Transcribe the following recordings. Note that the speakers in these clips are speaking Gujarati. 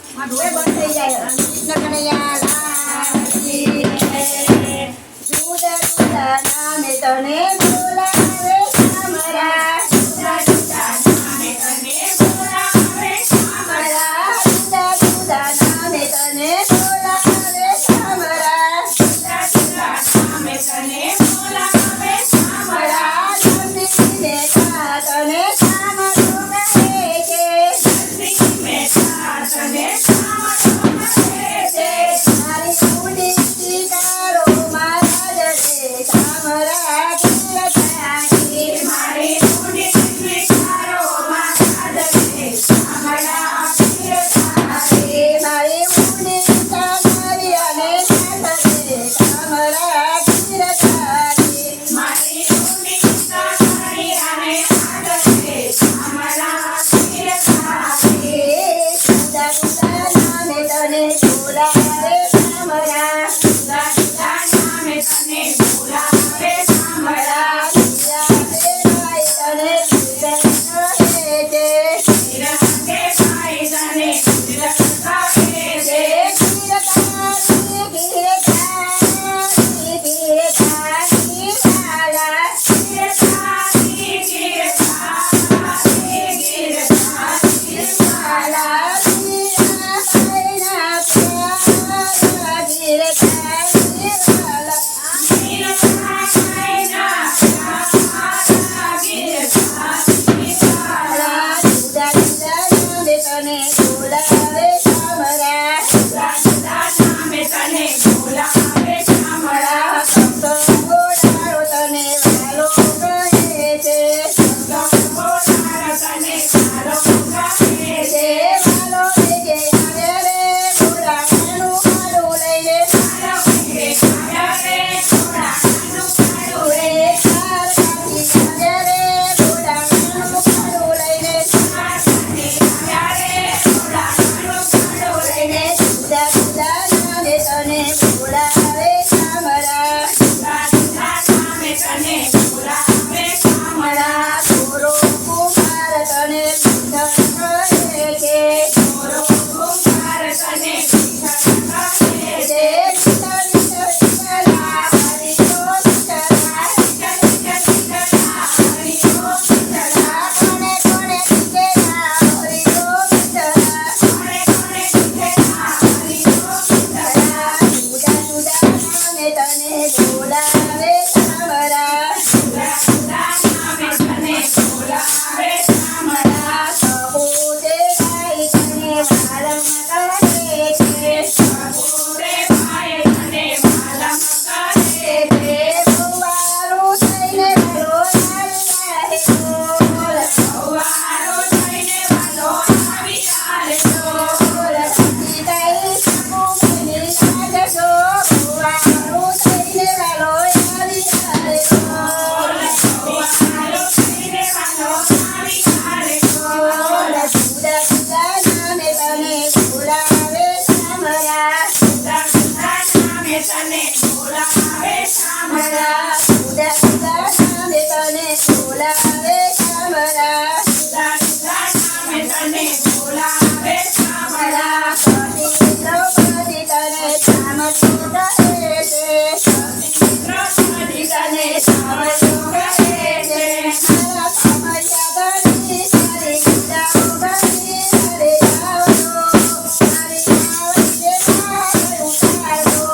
બંધ થઈ જાય કૃષ્ણ કનૈયા લાલજી જુદા જુદા નામે તને બોલાવે સામરા જુદા જુદા નામે તને બોલાવે સામરા જુદા જુદા નામે તને બોલાવે સામરા જુદા જુદા નામે તને બોલાવે સામરા નંદીને કા તને સામરું કહે છે નંદીને કા તને સામરું કહે છે મારી ઉડી શિકારો મારા જડે સામરા ગીરધારી મારી ઉડી શિકારો મારા જડે સામરા ગીરધારી મારી ઉડી સામરી અને સાથે સામરા ગીરધારી મારી ઉડી સામરી અને સાથે સામરા ગીરધારી જુદા જુદા નામે તને બોલાવે સામરા જુદા જુદા નામે તને બોલાવે સામરા વિરાગે ભાઈ તને વિરહ કહે છે વિરાગે ભાઈ તને વિરહ કહે છે ગીરધારી ગીરધારી ગીરધારી વાલા ગીરધારી ગીરધારી ગીરધારી વાલા વીરાભાઈના પ્યારા ગીરધારી વાલા વીરાભાઈના પ્યારા ગીરધારી વાલા જુદા જુદા નામે તને બોલાવે સામરા જુદા જુદા નામે તને બોલાવે સામરા ભક્તો બોલાવો તને વાલો કહે છે ભક્તો બોલાવો તને વાલો કહે છે વાલો લઈને આવે રે બોલાવાનું ખાડું લઈને વાલો લઈને આવે રે બોલાવાનું ખાડું લઈને ચાર કાઠી આવે રે બોલાવાનું ખાડું લઈને ચાર કાઠી આવે રે બોલાવાનું ખાડું લઈને જુદા જુદા નામે તને બોલાવે સામરા જુદા જુદા નામે તને બોલાવે સામરા ગોરો કુમાર તને વિઠ્ઠલ કહે છે ગોરો કુમાર તને વિઠ્ઠલ કહે છે વિઠ્ઠલ વિઠ્ઠલ હરિ વિઠ્ઠલ હરિ વિઠ્ઠલ કોણે કોણે વિઠ્ઠલા હરિ વિઠ્ઠલ કોણે કોણે વિઠ્ઠલા હરિ વિઠ્ઠલા જુદા જુદા નામે તને બોલાવે સામરા જુદા જુદા નામે તને બોલાવે સામરા સહુદે ભાઈ તને વાલમ કહે છે સહુદે ભાઈ તને વાલમ કહે છે બહુવારું થઈને વાલો આવી બોલ બહુવારું થઈને વાલો આવી બોલ સીતાઈ સકુમની લાગશો બહુવારું થઈને વાલો આવી બોલ બહુવારું થઈને વાલો આવી બોલ જુદા જુદા નામે તને બોલાવે સામરા જુદા જુદા નામે તને બોલાવે સામરા જુદા જુદા નામે તને બોલાવે સામરા જુદા જુદા નામે તને બોલાવે સામરા પતિ દ્રૌપદી તને સામતું કહે છે પતિ દ્રૌપદી તને સામતું કહે છે મારા સમસ્યા ગણી સારી ગીતાઓ ગણી હરે આવજો મારી આવડીને પાર ઉતારજો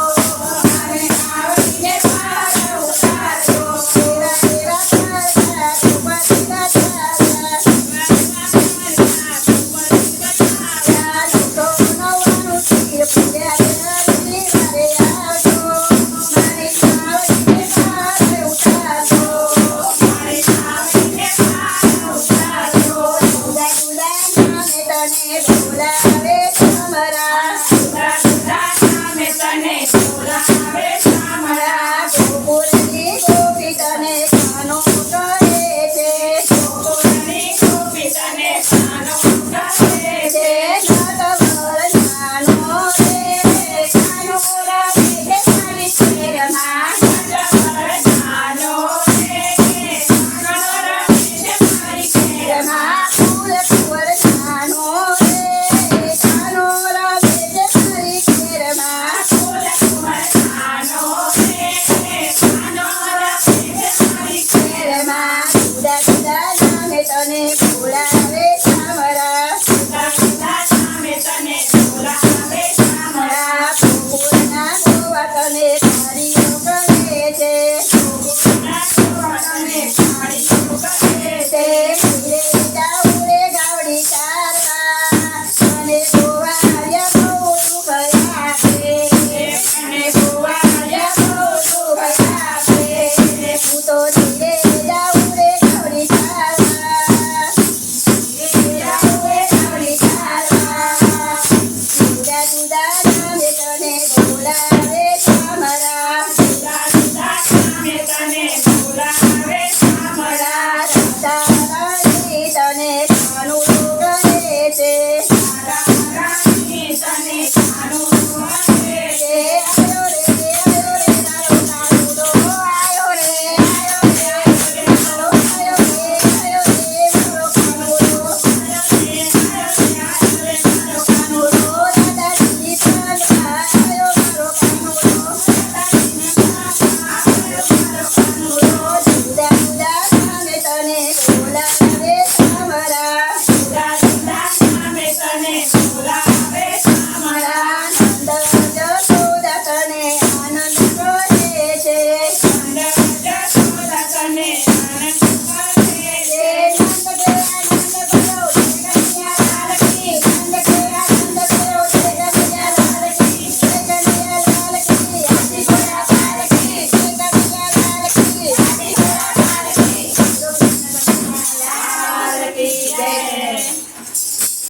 મારી આવડીને પાર ઉતારજો તેરા તેરા તારા તુમતીના તારા તો નવાનું તીર પૂર્યા હરી મારે આવજો મારી આવડીને પાર ઉતારજો મારી આવડીને પાર ઉતારજો જુદા જુદા નામે તને બોલાવે